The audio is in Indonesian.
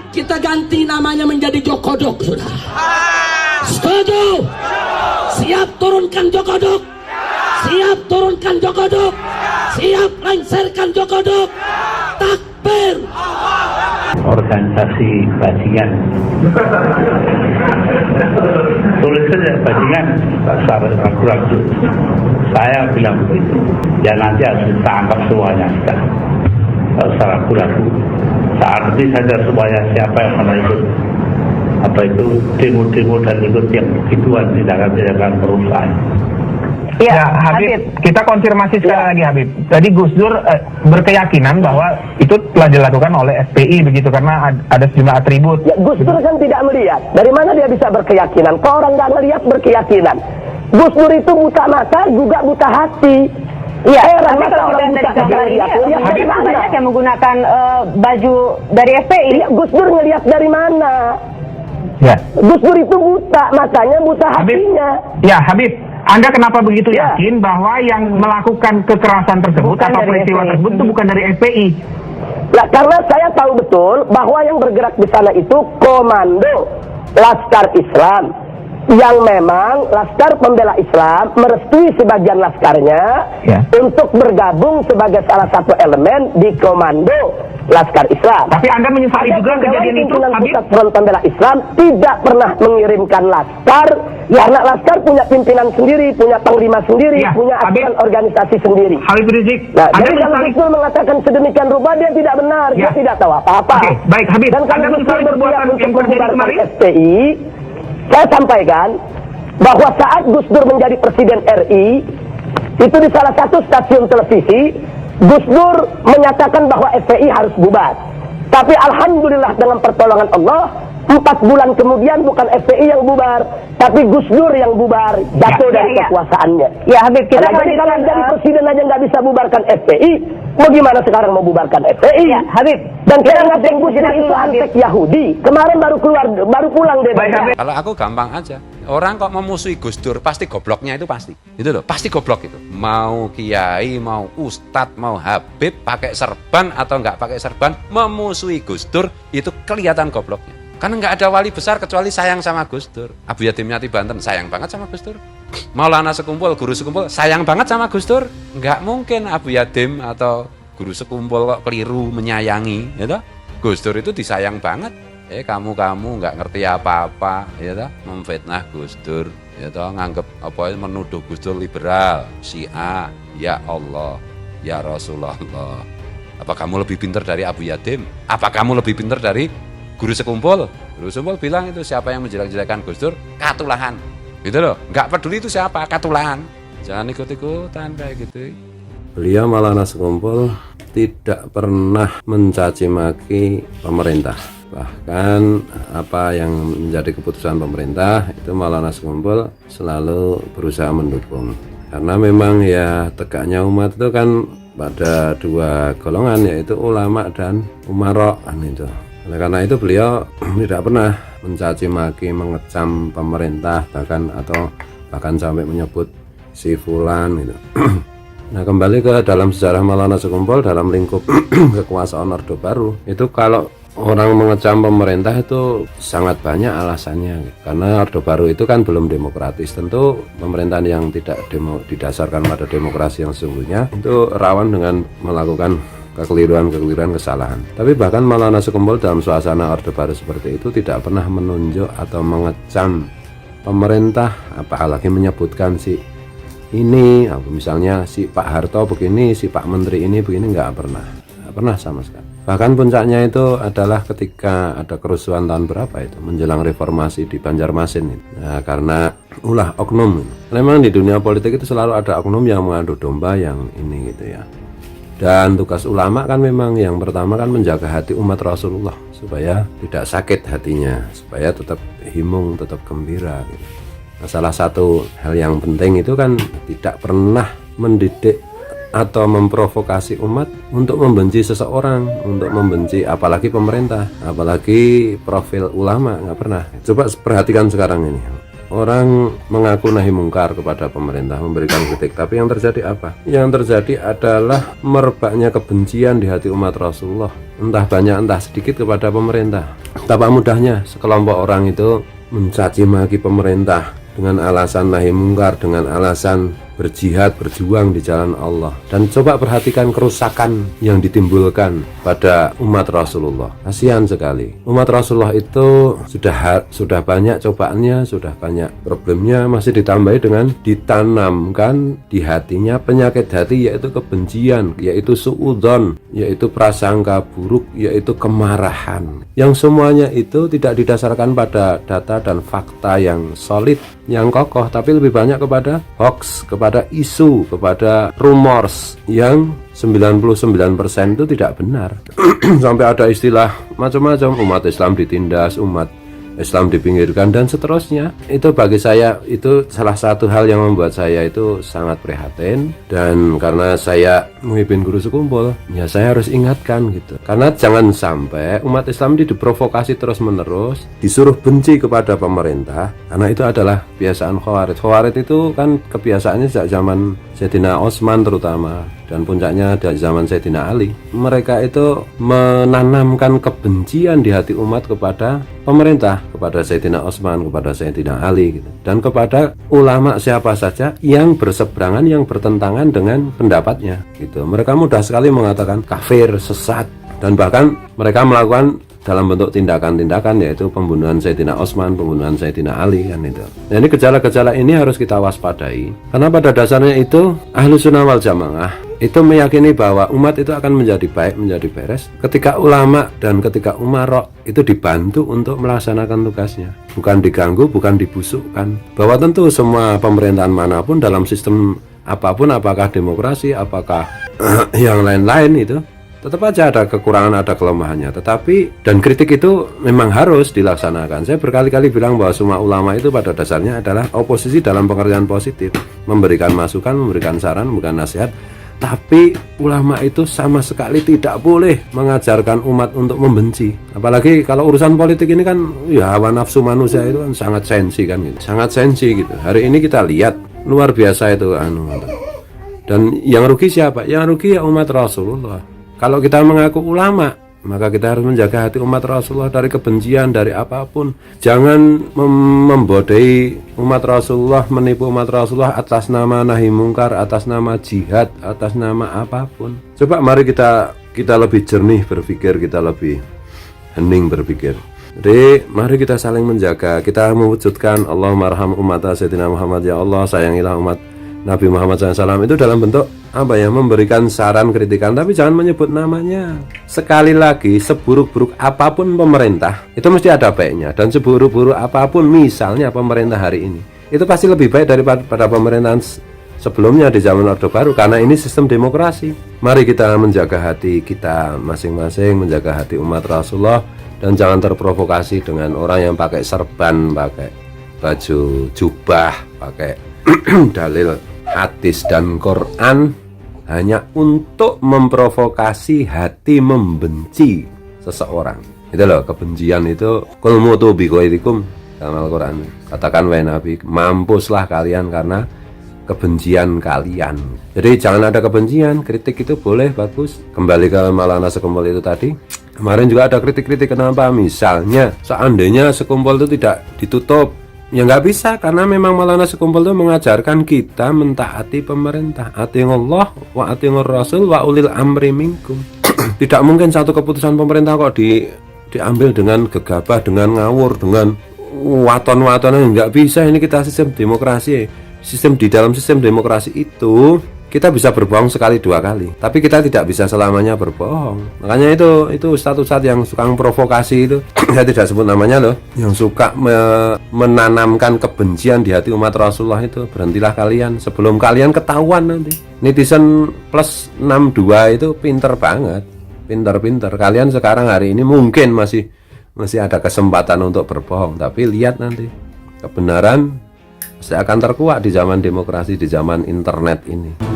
kita ganti namanya menjadi Jokodok sudah. Setuju? Siap turunkan Jokodok? Siap turunkan Jokodok? Siap lengserkan Jokodok? Takbir! Organisasi bajingan, tulis saja bajingan, tak ragu-ragu. Saya bilang begitu, ya nanti harus ditangkap semuanya. Tak usah ragu-ragu. Saat ini saja semuanya siapa yang pernah ikut apa itu demo-demo dan ikut yang begituan tidak akan perusahaan. Ya, Habib, kita konfirmasi sekali lagi Habib. Tadi Gus Dur berkeyakinan bahwa itu telah dilakukan oleh FPI begitu karena ada sejumlah atribut. Ya, Gus Dur kan tidak melihat. Dari mana dia bisa berkeyakinan? Kok orang nggak melihat berkeyakinan? Gus Dur itu buta mata juga buta hati. Iya, tapi kalau orang buta mata lihat, Habib banyak yang menggunakan baju dari FPI. Ya, Gus Dur ngelihat dari mana? Ya. Gus Dur itu buta matanya, buta hatinya. Ya, Habib. Anda kenapa begitu yakin bahwa yang melakukan kekerasan tersebut atau peristiwa tersebut itu bukan dari FPI? Nah, karena saya tahu betul bahwa yang bergerak di sana itu komando Laskar Islam, yang memang Laskar Pembela Islam merestui sebagian laskarnya untuk bergabung sebagai salah satu elemen di komando Laskar Islam. Tapi Anda menyesali juga kejadian itu, Habib? Pusat Front Pembela Islam tidak pernah mengirimkan laskar, karena laskar punya pimpinan sendiri, punya panglima sendiri, punya aturan organisasi sendiri. Habib Rizik, nah, jadi kalau Gus mengatakan sedemikian rupa, dia tidak benar, dia tidak tahu apa-apa. Oke, baik Habib. Dan kalau Gus berpihak untuk membubarkan FPI, saya sampaikan bahwa saat Gus Dur menjadi Presiden RI, itu di salah satu stasiun televisi, Gus Dur menyatakan bahwa FPI harus bubar. Tapi alhamdulillah dengan pertolongan Allah, 4 bulan kemudian bukan FPI yang bubar, tapi Gus Dur yang bubar, jatuh dari kekuasaannya. Ya Habib, kita jadi kalau jadi presiden aja nggak bisa bubarkan FPI, bagaimana sekarang mau bubarkan FPI? Ya Habib. Dan kita ngatain Gus Dur itu antek Yahudi. Kemarin baru pulang deh. Kalau aku gampang aja. Orang kok memusuhi Gus Dur, pasti gobloknya itu pasti. Itu loh, pasti goblok itu. Mau kiai, mau ustadz, mau habib, pakai serban atau nggak pakai serban, memusuhi Gus Dur, itu kelihatan gobloknya. Karena nggak ada wali besar kecuali sayang sama Gus Dur. Abu Yatim Yati Banten, sayang banget sama Gus Dur. Maulana Sekumpul, guru Sekumpul, sayang banget sama Gus Dur. Nggak mungkin Abu Yatim atau guru Sekumpul kok keliru menyayangi, gitu. Gus Dur itu disayang banget. Kamu nggak ngerti apa-apa, ya toh, memfitnah Gus Dur, ya toh, nganggep apa menuduh Gus Dur liberal, Syiah, ya Allah, ya Rasulullah. Apa kamu lebih pintar dari Abu Yatim? Apa kamu lebih pintar dari guru Sekumpul? Guru Sekumpul bilang itu siapa yang menjelek-jelekan Gus Dur, katulahan. Gitu loh, nggak peduli itu siapa, katulahan. Jangan ikut-ikutan kayak gitu. Beliau Maulana Sekumpul tidak pernah mencaci maki pemerintah. Bahkan apa yang menjadi keputusan pemerintah itu Maulana Sekumpul selalu berusaha mendukung. Karena memang ya tegaknya umat itu kan pada 2 golongan, yaitu ulama dan umarok itu. Oleh karena itu beliau tidak pernah mencaci maki, mengecam pemerintah bahkan sampai menyebut si fulan gitu. Nah, kembali ke dalam sejarah Maulana Sekumpul dalam lingkup kekuasaan Orde Baru, itu kalau orang mengecam pemerintah itu sangat banyak alasannya. Karena Orde Baru itu kan belum demokratis. Tentu pemerintahan yang tidak didasarkan pada demokrasi yang sesungguhnya itu rawan dengan melakukan kekeliruan, kesalahan. Tapi bahkan Maulana Sekumpul dalam suasana Orde Baru seperti itu tidak pernah menunjuk atau mengecam pemerintah, apalagi menyebutkan si ini, misalnya si Pak Harto begini, si Pak Menteri ini begini, nggak pernah sama sekali. Bahkan puncaknya itu adalah ketika ada kerusuhan tahun berapa itu, menjelang reformasi di Banjarmasin itu. Nah, karena ulah oknum. Memang di dunia politik itu selalu ada oknum yang mengadu domba yang ini gitu ya. Dan tugas ulama kan memang yang pertama kan menjaga hati umat Rasulullah supaya tidak sakit hatinya, supaya tetap himung, tetap gembira gitu. Nah, salah satu hal yang penting itu kan tidak pernah mendidik atau memprovokasi umat untuk membenci seseorang, untuk membenci apalagi pemerintah, apalagi profil ulama, nggak pernah. Coba perhatikan sekarang ini, orang mengaku nahi mungkar kepada pemerintah, memberikan kritik, tapi yang terjadi apa? Yang terjadi adalah merebaknya kebencian di hati umat Rasulullah, entah banyak entah sedikit kepada pemerintah. Betapa mudahnya sekelompok orang itu mencaci maki pemerintah dengan alasan nahi mungkar, dengan alasan berjihad, berjuang di jalan Allah. Dan coba perhatikan kerusakan yang ditimbulkan pada umat Rasulullah. Kasihan sekali. Umat Rasulullah itu sudah banyak cobaannya, sudah banyak problemnya, masih ditambahi dengan ditanamkan di hatinya penyakit hati, yaitu kebencian, yaitu suudzon, yaitu prasangka buruk, yaitu kemarahan. Yang semuanya itu tidak didasarkan pada data dan fakta yang solid, yang kokoh, tapi lebih banyak kepada hoax, kepada isu, kepada rumors yang 99% itu tidak benar. Sampai ada istilah macam-macam, umat Islam ditindas, umat Islam dipinggirkan, dan seterusnya. Itu bagi saya itu salah satu hal yang membuat saya itu sangat prihatin. Dan karena saya memimpin guru sekumpul, ya saya harus ingatkan gitu. Karena jangan sampai umat Islam diprovokasi terus menerus, disuruh benci kepada pemerintah, karena itu adalah kebiasaan Khawarij. Khawarij itu kan kebiasaannya sejak zaman Sayyidina Utsman terutama, dan puncaknya dari zaman Sayyidina Ali. Mereka itu menanamkan kebencian di hati umat kepada pemerintah, kepada Sayyidina Utsman, kepada Sayyidina Ali gitu. Dan kepada ulama siapa saja yang berseberangan, yang bertentangan dengan pendapatnya gitu. Mereka mudah sekali mengatakan kafir, sesat, dan bahkan mereka melakukan dalam bentuk tindakan-tindakan, yaitu pembunuhan Sayyidina Utsman, pembunuhan Sayyidina Ali kan itu. Nah, ini gejala-gejala ini harus kita waspadai, karena pada dasarnya itu Ahlus Sunnah wal Jamaah itu meyakini bahwa umat itu akan menjadi baik, menjadi beres ketika ulama dan ketika umarok itu dibantu untuk melaksanakan tugasnya, bukan diganggu, bukan dibusukkan. Bahwa tentu semua pemerintahan manapun dalam sistem apapun, apakah demokrasi, apakah yang lain-lain, itu tetap aja ada kekurangan, ada kelemahannya. Tetapi dan kritik itu memang harus dilaksanakan. Saya berkali-kali bilang bahwa semua ulama itu pada dasarnya adalah oposisi dalam pengertian positif, memberikan masukan, memberikan saran, memberikan nasihat. Tapi ulama itu sama sekali tidak boleh mengajarkan umat untuk membenci. Apalagi kalau urusan politik ini kan ya hawa nafsu manusia itu kan sangat sensi kan gitu. Sangat sensi gitu. Hari ini kita lihat luar biasa itu Dan yang rugi siapa? Yang rugi ya umat Rasulullah. Kalau kita mengaku ulama, maka kita harus menjaga hati umat Rasulullah dari kebencian, dari apapun. Jangan membodai umat Rasulullah, menipu umat Rasulullah atas nama nahi mungkar, atas nama jihad, atas nama apapun. Coba mari kita lebih jernih berpikir, kita lebih hening berpikir. Jadi mari kita saling menjaga, kita mewujudkan Allahumma arham umat Sayyidina Muhammad, ya Allah sayangilah umat Nabi Muhammad SAW, itu dalam bentuk apa ya, memberikan saran, kritikan, tapi jangan menyebut namanya. Sekali lagi, seburuk-buruk apapun pemerintah itu mesti ada baiknya, dan seburuk-buruk apapun misalnya pemerintah hari ini, itu pasti lebih baik daripada pemerintahan sebelumnya di zaman Orde Baru, karena ini sistem demokrasi. Mari kita menjaga hati kita masing-masing, menjaga hati umat Rasulullah, dan jangan terprovokasi dengan orang yang pakai serban, pakai baju jubah, pakai dalil hadis dan Quran hanya untuk memprovokasi hati membenci seseorang. Itu loh, kebencian itu kul mutu biqairikum dalam Al-Quran. Katakan wahai Nabi, mampuslah kalian karena kebencian kalian. Jadi jangan ada kebencian. Kritik itu boleh, bagus. Kembali ke Maulana Sekumpul itu tadi, kemarin juga ada kritik-kritik. Kenapa? Misalnya seandainya Sekumpul itu tidak ditutup, ya nggak bisa, karena memang Maulana Sekumpul itu mengajarkan kita mentaati pemerintah. Atiullah wa atiur rasul wa ulil amri minkum. Tidak mungkin satu keputusan pemerintah kok diambil dengan gegabah, dengan ngawur, dengan waton-watonan. Nggak bisa. Ini kita sistem demokrasi. Di dalam sistem demokrasi itu kita bisa berbohong sekali dua kali, tapi kita tidak bisa selamanya berbohong. Makanya itu ustadz yang suka provokasi itu, saya tidak sebut namanya loh, yang suka menanamkan kebencian di hati umat Rasulullah itu, berhentilah kalian sebelum kalian ketahuan nanti. Netizen plus 62 itu pinter banget, pinter. Kalian sekarang hari ini mungkin masih ada kesempatan untuk berbohong, tapi lihat nanti kebenaran pasti akan terkuak di zaman demokrasi, di zaman internet ini.